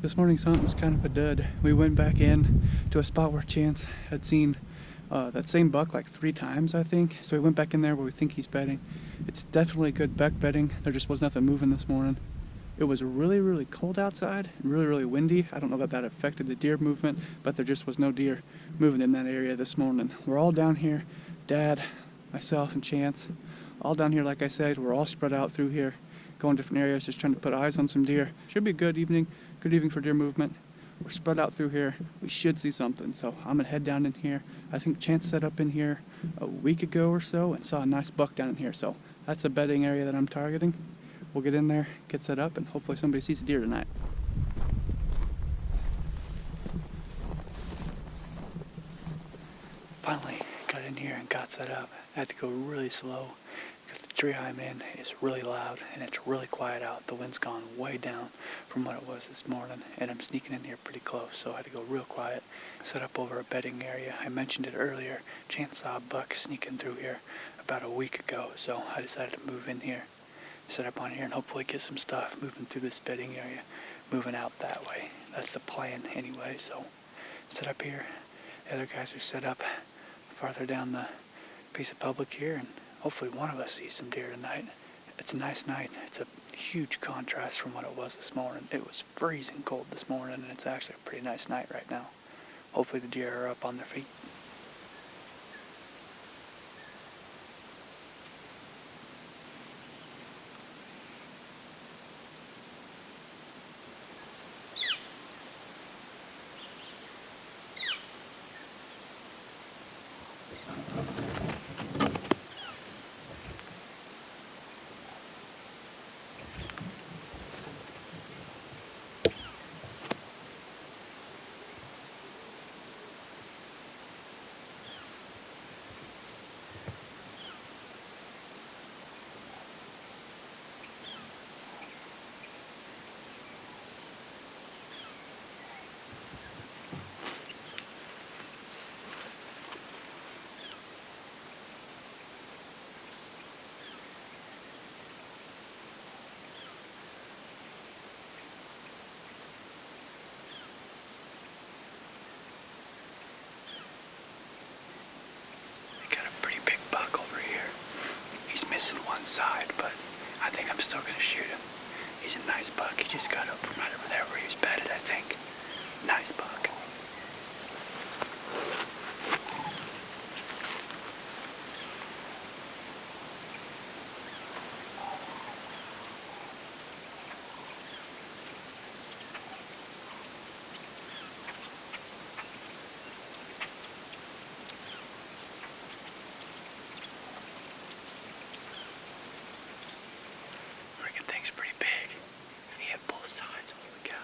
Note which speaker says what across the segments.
Speaker 1: This morning's hunt was kind of a dud. We went back in to a spot where Chance had seen that same buck like 3 times, I think. So we went back in there where we think he's bedding. It's definitely good buck bedding. There just was nothing moving this morning. It was really, really cold outside and really, really windy. I don't know that that affected the deer movement, but there just was no deer moving in that area this morning. We're all down here, Dad, myself, and Chance, all down here. Like I said, we're all spread out through here, going different areas, just trying to put eyes on some deer. Should be a good evening for deer movement. We're spread out through here. We should see something, so I'm gonna head down in here. I think Chance set up in here a week ago or so and saw a nice buck down in here, so that's a bedding area that I'm targeting. We'll get in there, get set up, and hopefully somebody sees a deer tonight. Finally got in here and got set up. I had to go really slow because the tree I'm in is really loud and it's really quiet out. The wind's gone way down from what it was this morning, and I'm sneaking in here pretty close, so I had to go real quiet. Set up over a bedding area. I mentioned it earlier. Chance saw a buck sneaking through here about a week ago, so I decided to move in here, set up on here, and hopefully get some stuff moving through this bedding area, moving out that way. That's the plan anyway, so set up here. The other guys are set up farther down the piece of public here, and hopefully one of us sees some deer tonight. It's a nice night. It's a huge contrast from what it was this morning. It was freezing cold this morning, and it's actually a pretty nice night right now. Hopefully the deer are up on their feet. Side, but I think I'm still gonna shoot him. He's a nice buck. He just got up from right over there where he was bedded, I think. Nice buck. Pretty big. If he hit both sides, holy cow.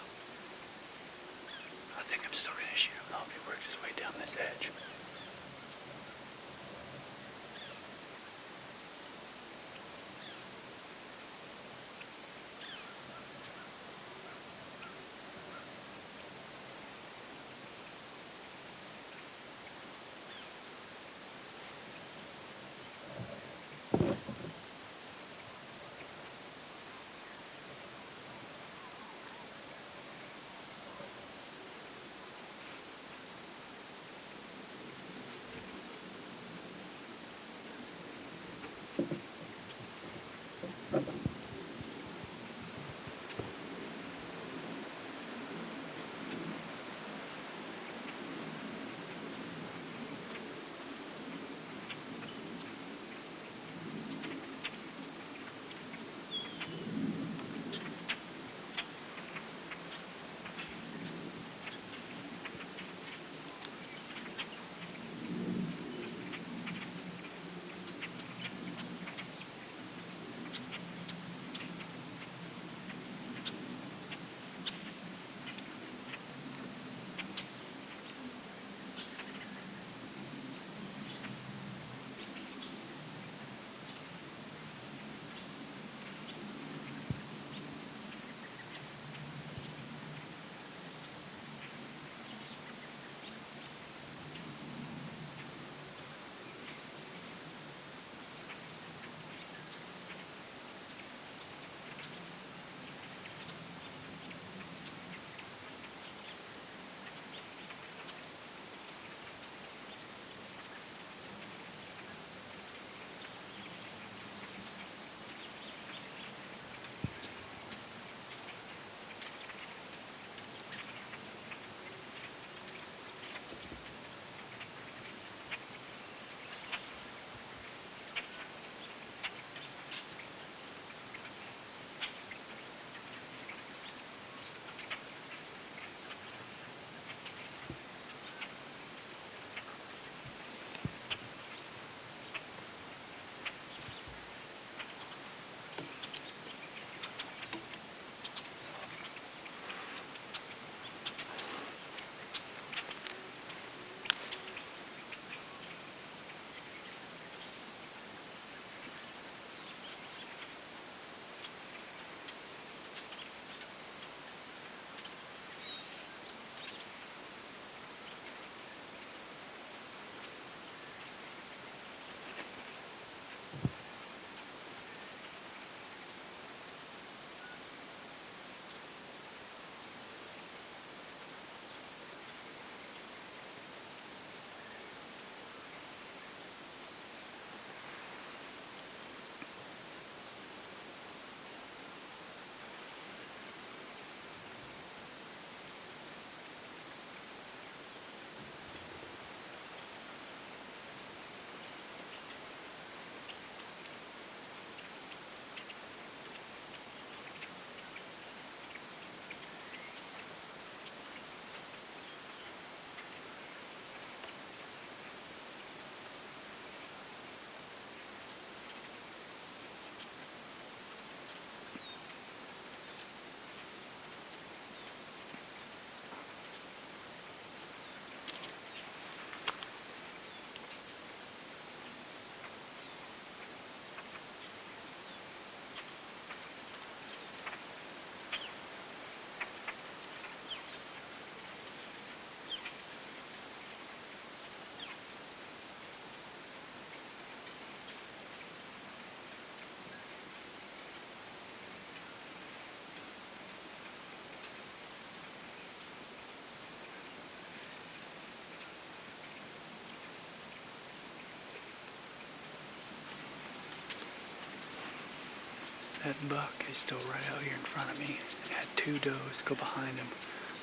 Speaker 1: That buck is still right out here in front of me and had two does go behind him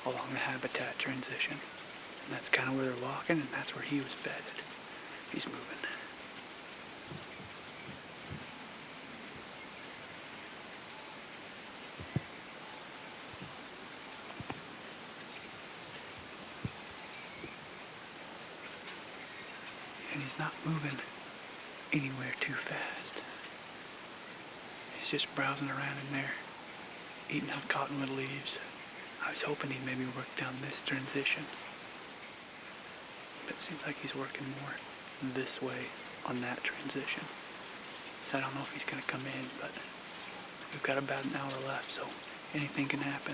Speaker 1: along the habitat transition. And that's kind of where they're walking, and that's where he was bedded. He's moving. And he's not moving anywhere too fast. He's just browsing around in there, eating hot cottonwood leaves. I was hoping he'd maybe work down this transition, but it seems like he's working more this way on that transition. So I don't know if he's going to come in, but we've got about an hour left, so anything can happen.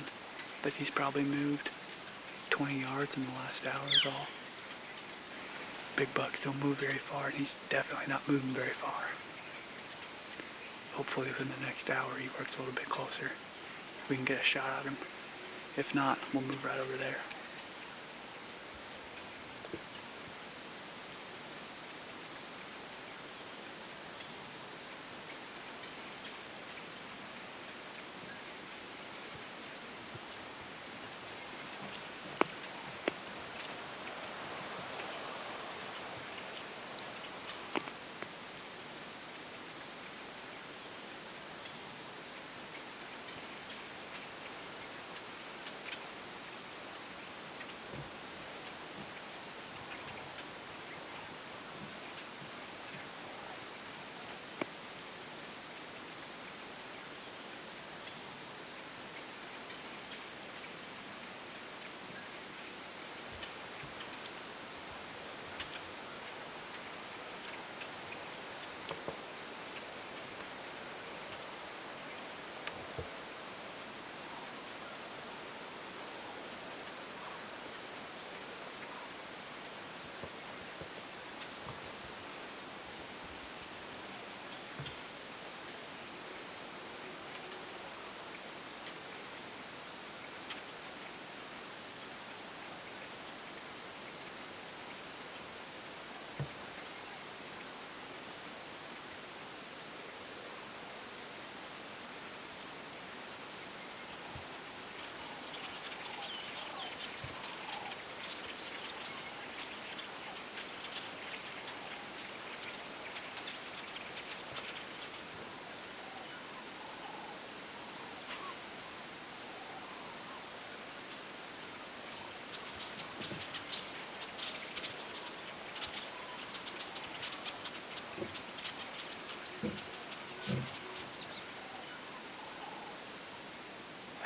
Speaker 1: But he's probably moved 20 yards in the last hour is all. Big bucks don't move very far, and he's definitely not moving very far. Hopefully within the next hour he works a little bit closer. We can get a shot at him. If not, we'll move right over there.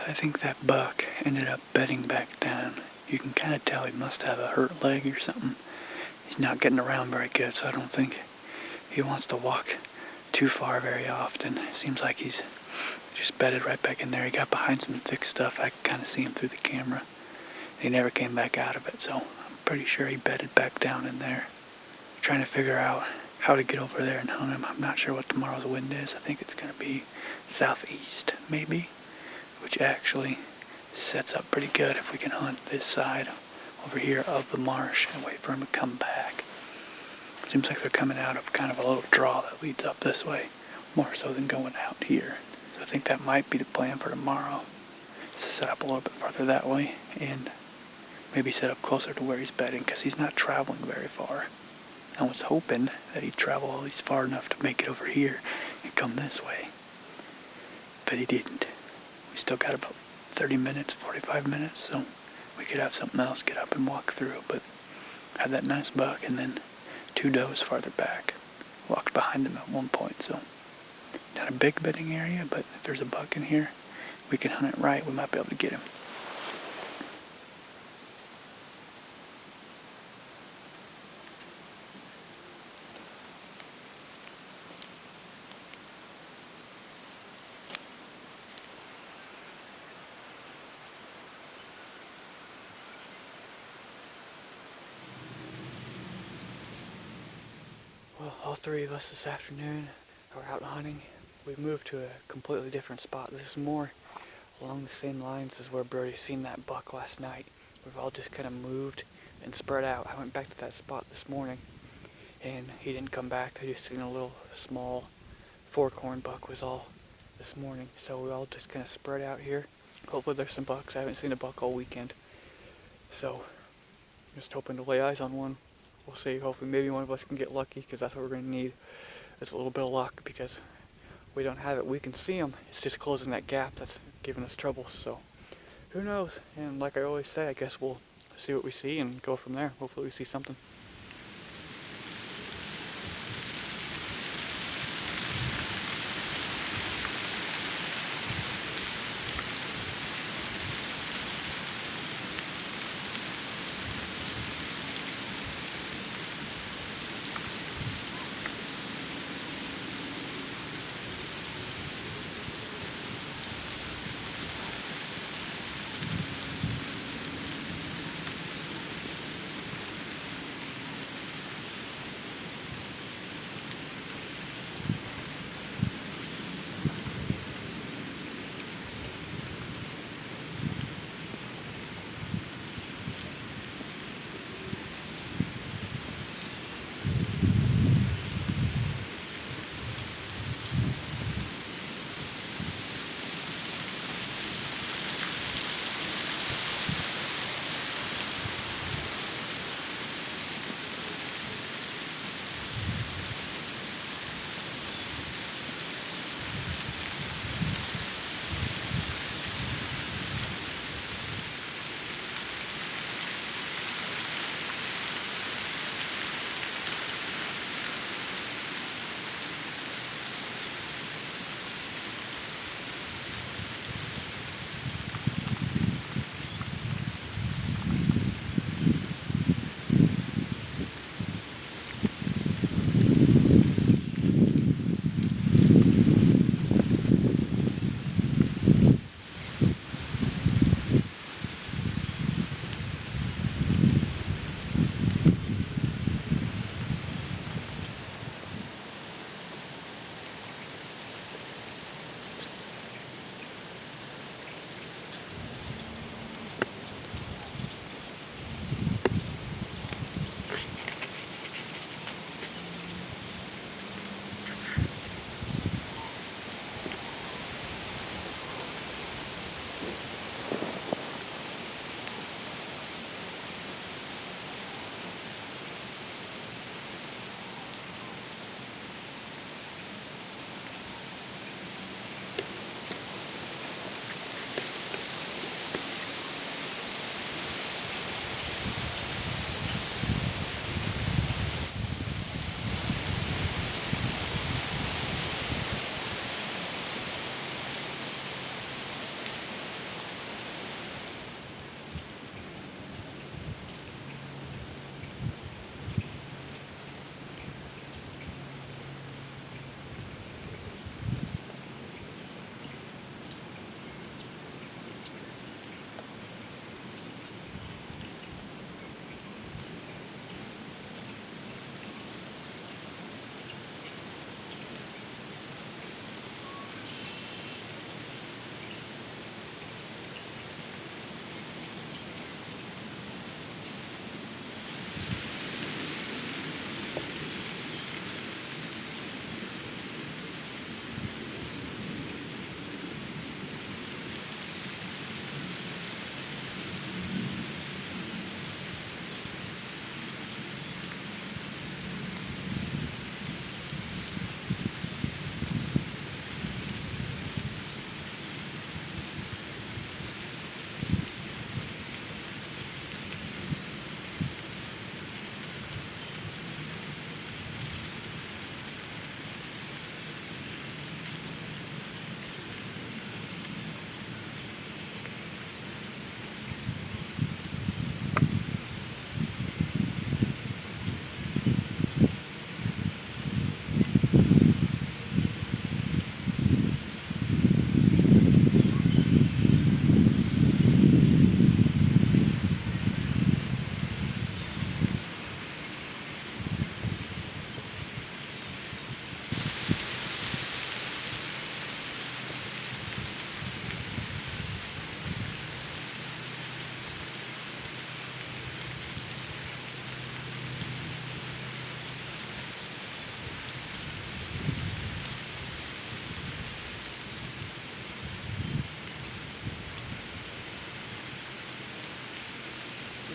Speaker 1: I think that buck ended up bedding back down. You can kind of tell he must have a hurt leg or something. He's not getting around very good, so I don't think he wants to walk too far very often. It seems like he's just bedded right back in there. He got behind some thick stuff. I could kind of see him through the camera. He never came back out of it, so I'm pretty sure he bedded back down in there. Trying to figure out how to get over there and hunt him. I'm not sure what tomorrow's wind is. I think it's going to be southeast, maybe, which actually sets up pretty good if we can hunt this side over here of the marsh and wait for him to come back. Seems like they're coming out of kind of a little draw that leads up this way, more so than going out here. So I think that might be the plan for tomorrow, is to set up a little bit farther that way and maybe set up closer to where he's bedding, because he's not traveling very far. I was hoping that he'd travel at least far enough to make it over here and come this way, but he didn't. We still got about 30 minutes, 45 minutes, so we could have something else get up and walk through. But had that nice buck and then two does farther back. Walked behind him at one point, so not a big bedding area, but if there's a buck in here, we can hunt it right. We might be able to get him. Well, all three of us this afternoon are out hunting. We've moved to a completely different spot. This is more along the same lines as where Brody seen that buck last night. We've all just kind of moved and spread out. I went back to that spot this morning and he didn't come back. I just seen a little small forkhorn buck was all this morning. So we're all just kind of spread out here. Hopefully there's some bucks. I haven't seen a buck all weekend. So just hoping to lay eyes on one. We'll see. Hopefully maybe one of us can get lucky, because that's what we're going to need. Is a little bit of luck, because we don't have it. We can see them. It's just closing that gap that's giving us trouble. So who knows? And like I always say, I guess we'll see what we see and go from there. Hopefully we see something.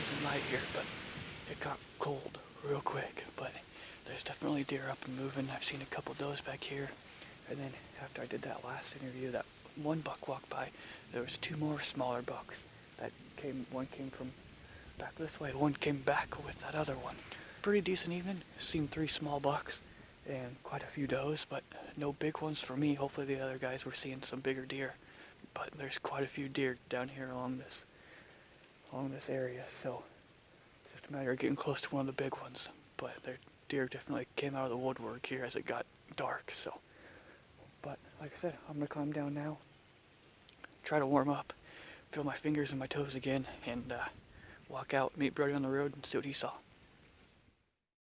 Speaker 1: nice and light here, but it got cold real quick. But there's definitely deer up and moving. I've seen a couple does back here. And then after I did that last interview, that one buck walked by. There was 2 more smaller bucks that came. One came from back this way. One came back with that other one. Pretty decent evening. Seen 3 small bucks and quite a few does, but no big ones for me. Hopefully the other guys were seeing some bigger deer. But there's quite a few deer down here along this area, so it's just a matter of getting close to one of the big ones. But their deer definitely came out of the woodwork here as it got dark, so. But like I said, I'm gonna climb down now, try to warm up, feel my fingers and my toes again, and walk out, meet Brody on the road, and see what he saw.